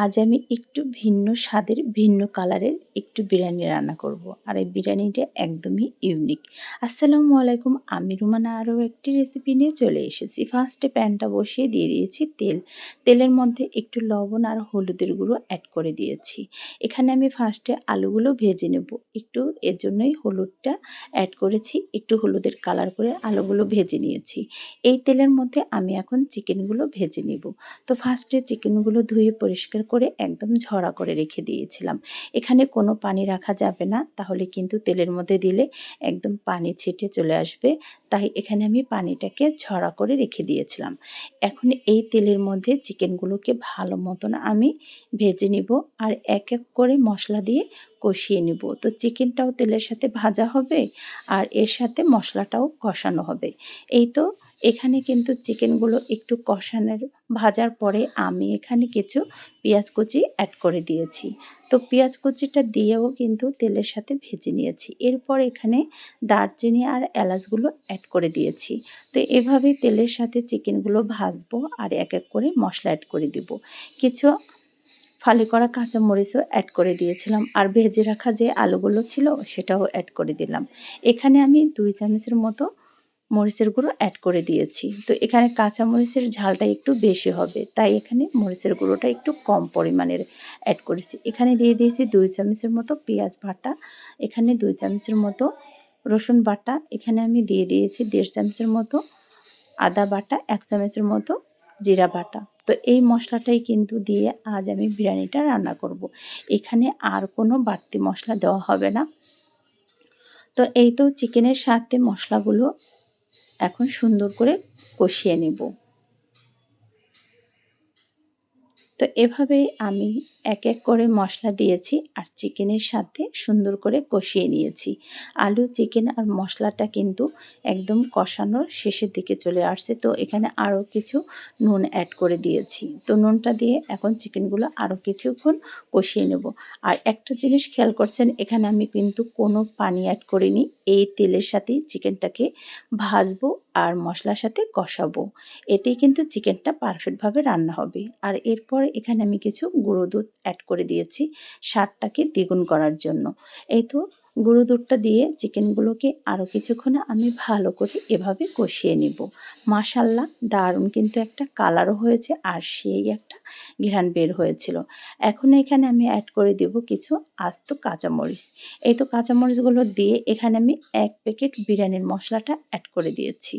আজ আমি একটু ভিন্ন স্বাদের ভিন্ন কালারের একটু বিরিয়ানি রান্না করব। আর এই বিরিয়ানিটা একদমই ইউনিক। আসসালামু আলাইকুম, আমি রুমানা আরও একটি রেসিপি নিয়ে চলে এসেছি। ফার্স্টে প্যানটা বসিয়ে দিয়ে দিয়েছি তেল। তেলের মধ্যে একটু লবণ আর হলুদের গুঁড়ো অ্যাড করে দিয়েছি। এখানে আমি ফার্স্টে আলুগুলো ভেজে নেব। একটু এর জন্যই হলুদটা অ্যাড করেছি, একটু হলুদের কালার করে আলুগুলো ভেজে নিয়েছি। এই তেলের মধ্যে আমি এখন চিকেনগুলো ভেজে নেব। তো ফার্স্টে চিকেনগুলো ধুয়ে পরিষ্কার করে একদম ঝরা করে রেখে দিয়েছিলাম। এখানে কোনো পানি রাখা যাবে না, তাহলে কিন্তু তেলের মধ্যে দিলে একদম পানি ছিটে চলে আসবে। তাই এখানে আমি পানিটাকে ঝরা করে রেখে দিয়েছিলাম। এখন এই তেলের মধ্যে চিকেনগুলোকে ভালো মতন আমি ভেজে নিব আর এক এক করে মশলা দিয়ে কষিয়ে নিব। তো চিকেনটাও তেলের সাথে ভাজা হবে আর এর সাথে মশলাটাও কষানো হবে। এই তো এখানে কিন্তু চিকেনগুলো একটু কষানোর ভাজার পরে আমি এখানে কিছু পেঁয়াজ কুচি অ্যাড করে দিয়েছি। তো পেঁয়াজ কুচিটা দিয়েও কিন্তু তেলের সাথে ভেজে নিয়েছি। এরপর এখানে দারচিনি আর এলাচগুলো অ্যাড করে দিয়েছি। তো এভাবে তেলের সাথে চিকেনগুলো ভাজবো আর এক এক করে মশলা অ্যাড করে দিব। কিছু ফালি করা কাঁচামরিচও অ্যাড করে দিয়েছিলাম আর ভেজে রাখা যে আলুগুলো ছিল সেটাও অ্যাড করে দিলাম। এখানে আমি 2 চামচের মতো মরিচের গুঁড়ো অ্যাড করে দিয়েছি। তো এখানে কাঁচা মরিচের ঝালটা একটু বেশি হবে, তাই এখানে মরিচের গুঁড়োটা একটু কম পরিমাণের অ্যাড করেছি। এখানে দিয়ে দিয়েছি 2 চামচের মতো পেঁয়াজ বাটা, এখানে 2 চামচের মতো রসুন বাটা, এখানে আমি দিয়ে দিয়েছি 1.5 চামচের মতো আদা বাটা, 1 চামচের মতো জিরা বাটা। তো এই মশলাটাই কিন্তু দিয়ে আজ আমি বিরিয়ানিটা রান্না করব। এখানে আর কোনো বাড়তি মশলা দেওয়া হবে না। তো এই তো চিকেনের সাথে মশলাগুলো এখন সুন্দর করে কষিয়ে নেব। তো এভাবেই আমি এক এক করে মশলা দিয়েছি আর চিকেনের সাথে সুন্দর করে কষিয়ে নিয়েছি। আলু, চিকেন আর মশলাটা কিন্তু একদম কষানোর শেষের দিকে চলে আসছে। তো এখানে আরও কিছু নুন অ্যাড করে দিয়েছি। তো নুনটা দিয়ে এখন চিকেনগুলো আরও কিছুক্ষণ কষিয়ে নেব। আর একটা জিনিস খেয়াল করছেন, এখানে আমি কিন্তু কোনো পানি অ্যাড করিনি। এই তেলের সাথেই চিকেনটাকে ভাজবো আর মশলার সাথে কষাবো। এতেই কিন্তু চিকেনটা পারফেক্টভাবে রান্না হবে। আর এরপর এখানে আমি কিছু গুঁড়ো দুধ অ্যাড করে দিয়েছি স্বাদটাকে দ্বিগুণ করার জন্য। এই তো গুঁড়ো দুধটা দিয়ে চিকেনগুলোকে আরও কিছুক্ষণ আমি ভালো করে এভাবে কষিয়ে নেব। মাশাআল্লাহ, দারুণ কিন্তু একটা কালারও হয়েছে আর সেই একটা ঘ্রাণ বের হয়েছিল। এখন এখানে আমি অ্যাড করে দেব কিছু আস্ত কাঁচামরিচ। এই তো কাঁচামরিচগুলো দিয়ে এখানে আমি 1 প্যাকেট বিরিয়ানির মশলাটা অ্যাড করে দিয়েছি।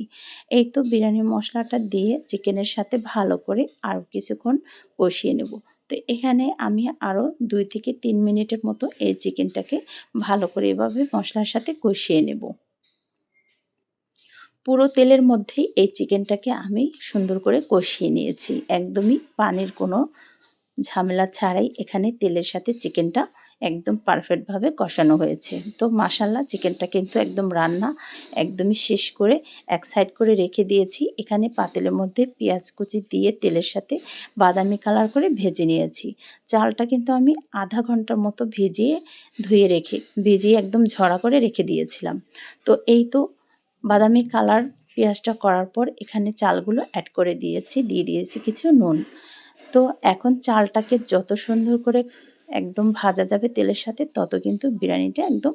এই তো বিরিয়ানির মশলাটা দিয়ে চিকেনের সাথে ভালো করে আরও কিছুক্ষণ কষিয়ে নেব। তো এখানে আমি আরও 2 থেকে 3 মিনিটের মতো এই চিকেনটাকে ভালো করে এভাবে মশলার সাথে কষিয়ে নেব। পুরো তেলের মধ্যেই এই চিকেনটাকে আমি সুন্দর করে কষিয়ে নিয়েছি। একদমই পানির কোনো ঝামেলা ছাড়াই এখানে তেলের সাথে চিকেনটা একদম পারফেক্টভাবে কষানো হয়েছে। তো মাশাআল্লাহ, চিকেনটা কিন্তু একদম রান্না একদমই শেষ করে এক সাইড করে রেখে দিয়েছি। এখানে পাতিলের মধ্যে পেঁয়াজ কুচি দিয়ে তেলের সাথে বাদামি কালার করে ভেজে নিয়েছি। চালটা কিন্তু আমি আধা ঘন্টার মতো ভিজিয়ে একদম ঝরা করে রেখে দিয়েছিলাম। তো এই তো বাদামি কালার পেঁয়াজটা করার পর এখানে চালগুলো অ্যাড করে দিয়ে দিয়েছি কিছু নুন। তো এখন চালটাকে যত সুন্দর করে একদম ভাজা যাবে তেলের সাথে, তত কিন্তু বিরিয়ানিটা একদম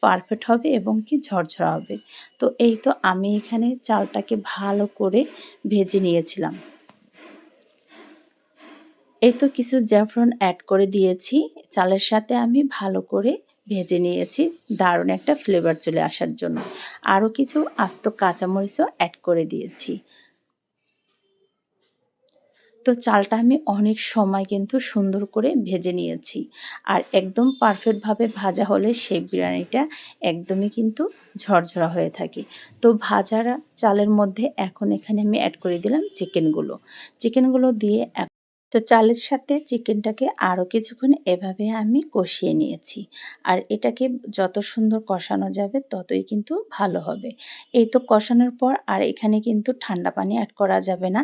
পারফেক্ট হবে এবং কি ঝরঝরা হবে। তো এই তো আমি এখানে চালটাকে ভালো করে ভেজে নিয়েছিলাম। এই তো কিছু জাফরান অ্যাড করে দিয়েছি চালের সাথে, আমি ভালো করে ভেজে নিয়েছি দারুণ একটা ফ্লেভার চলে আসার জন্য। আরও কিছু আস্ত কাঁচামরিচও অ্যাড করে দিয়েছি। তো চালটা আমি অনেক সময় কিন্তু সুন্দর করে ভেজে নিয়েছি। আর একদম পারফেক্টভাবে ভাজা হলে সেই বিরিয়ানিটা একদমই কিন্তু ঝরঝরা হয়ে থাকে। তো ভাজা চালের মধ্যে এখন এখানে আমি অ্যাড করে দিলাম চিকেনগুলো দিয়ে তো চালের সাথে চিকেনটাকে আরও কিছুক্ষণ এভাবে আমি কষিয়ে নিয়েছি। আর এটাকে যত সুন্দর কষানো যাবে ততই কিন্তু ভালো হবে। এই তো কষানোর পর আর এখানে কিন্তু ঠান্ডা পানি অ্যাড করা যাবে না।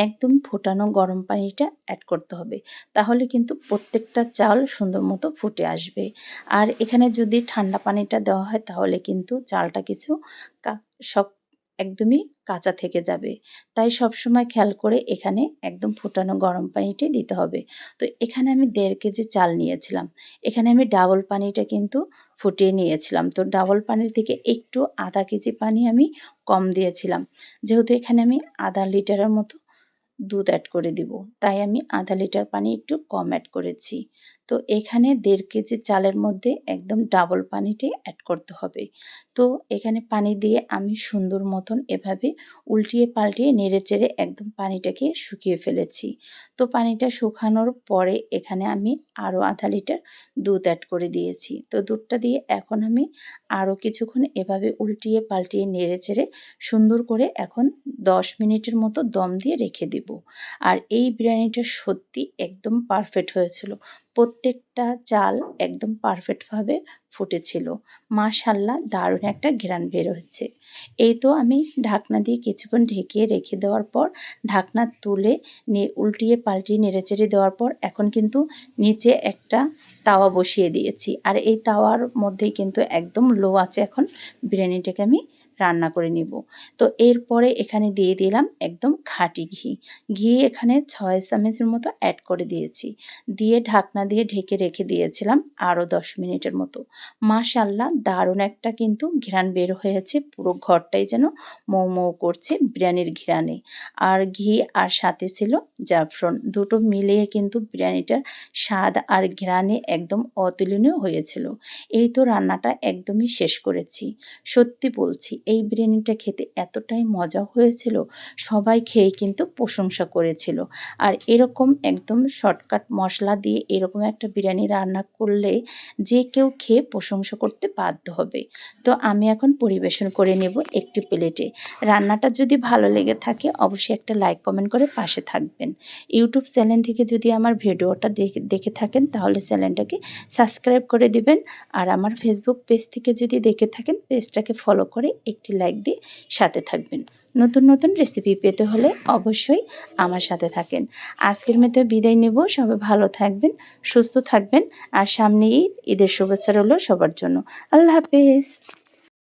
একদম ফোটানো গরম পানিটা অ্যাড করতে হবে। তাহলে কিন্তু প্রত্যেকটা চাল সুন্দর মতো ফুটে আসবে। আর এখানে যদি ঠান্ডা পানিটা দেওয়া হয় তাহলে কিন্তু চালটা কিছু শক্ত একদমই কাঁচা থেকে যাবে। তাই সবসময় খেয়াল করে এখানে একদম ফুটানো গরম পানিটাই দিতে হবে। তো এখানে আমি ১.৫ কেজি চাল নিয়েছিলাম। এখানে আমি ডাবল পানিটা কিন্তু ফুটিয়ে নিয়েছিলাম। তো ডাবল পানির থেকে একটু ০.৫ কেজি পানি আমি কম দিয়েছিলাম। যেহেতু এখানে আমি ০.৫ লিটারের মতো দুধ অ্যাড করে দিব। তাই আমি ০.৫ লিটার পানি একটু কম অ্যাড করেছি। তো এখানে ১.৫ কেজি চালের মধ্যে একদম ডাবল পানিটাই অ্যাড করতে হবে। তো এখানে পানি দিয়ে আমি সুন্দর মতন এভাবে উল্টিয়ে পাল্টিয়ে নেড়েচেড়ে একদম পানিটাকে শুকিয়ে ফেলেছি। তো পানিটা শুকানোর পরে এখানে আমি আরও ০.৫ লিটার দুধ অ্যাড করে দিয়েছি। তো দুধটা দিয়ে এখন আমি আরও কিছুক্ষণ এভাবে উল্টিয়ে পাল্টিয়ে নেড়েচেড়ে সুন্দর করে এখন ১০ মিনিটের মতো দম দিয়ে রেখে দিব। আর এই বিরিয়ানিটা সত্যি একদম পারফেক্ট হয়েছিল। প্রত্যেকটা চাল একদম পারফেক্টভাবে ফুটেছিল। মাশাআল্লাহ দারুণ একটা ঘ্রাণ বের হচ্ছে। এই তো আমি ঢাকনা দিয়ে কিছুক্ষণ ঢেকে রেখে দেওয়ার পর ঢাকনা তুলে উল্টিয়ে পাল্টিয়ে নেড়েচেড়ে দেওয়ার পর এখন কিন্তু নিচে একটা তাওয়া বসিয়ে দিয়েছি। আর এই তাওয়ার মধ্যেই কিন্তু একদম লো আঁচে এখন বিরিয়ানিটাকে আমি রান্না করে নিব। তো এরপরে এখানে দিয়ে দিলাম একদম খাঁটি ঘি। ঘি এখানে ৬ চামচের মতো অ্যাড করে দিয়েছি। দিয়ে ঢাকনা দিয়ে ঢেকে রেখে দিয়েছিলাম আরও ১০ মিনিটের মতো। মাশাআল্লাহ দারুণ একটা কিন্তু ঘ্রাণ বের হয়েছে। পুরো ঘরটাই যেন মৌ মৌ করছে বিরিয়ানির ঘ্রাণে। আর ঘি আর সাথে ছিল জাফরান। দুটো মিলিয়ে কিন্তু বিরিয়ানিটার স্বাদ আর ঘ্রাণে একদম অতুলনীয় হয়েছিল। এই তো রান্নাটা একদমই শেষ করেছি। সত্যি বলছি এই বিরিয়ানিটা খেতে এতটাই মজা হয়েছিল, সবাই খেয়ে কিন্তু প্রশংসা করেছিল। আর এরকম একদম শর্টকাট মশলা দিয়ে এরকম একটা বিরিয়ানি রান্না করলে যে কেউ খেয়ে প্রশংসা করতে বাধ্য হবে। তো আমি এখন পরিবেশন করে নেব একটি প্লেটে। রান্নাটা যদি ভালো লেগে থাকে অবশ্যই একটা লাইক কমেন্ট করে পাশে থাকবেন। ইউটিউব চ্যানেল থেকে যদি আমার ভিডিওটা দেখে থাকেন তাহলে চ্যানেলটাকে সাবস্ক্রাইব করে দিবেন। আর আমার ফেসবুক পেজ থেকে যদি দেখে থাকেন পেজটাকে ফলো করে একটি লাইক দিয়ে সাথে থাকবেন। নতুন নতুন রেসিপি পেতে হলে অবশ্যই আমার সাথে থাকেন। আজকের মতো বিদায় নেব। সবাই ভালো থাকবেন, সুস্থ থাকবেন। আর সামনে ঈদ, ঈদের শুভেচ্ছা রইল সবার জন্য। আল্লাহ হাফেজ।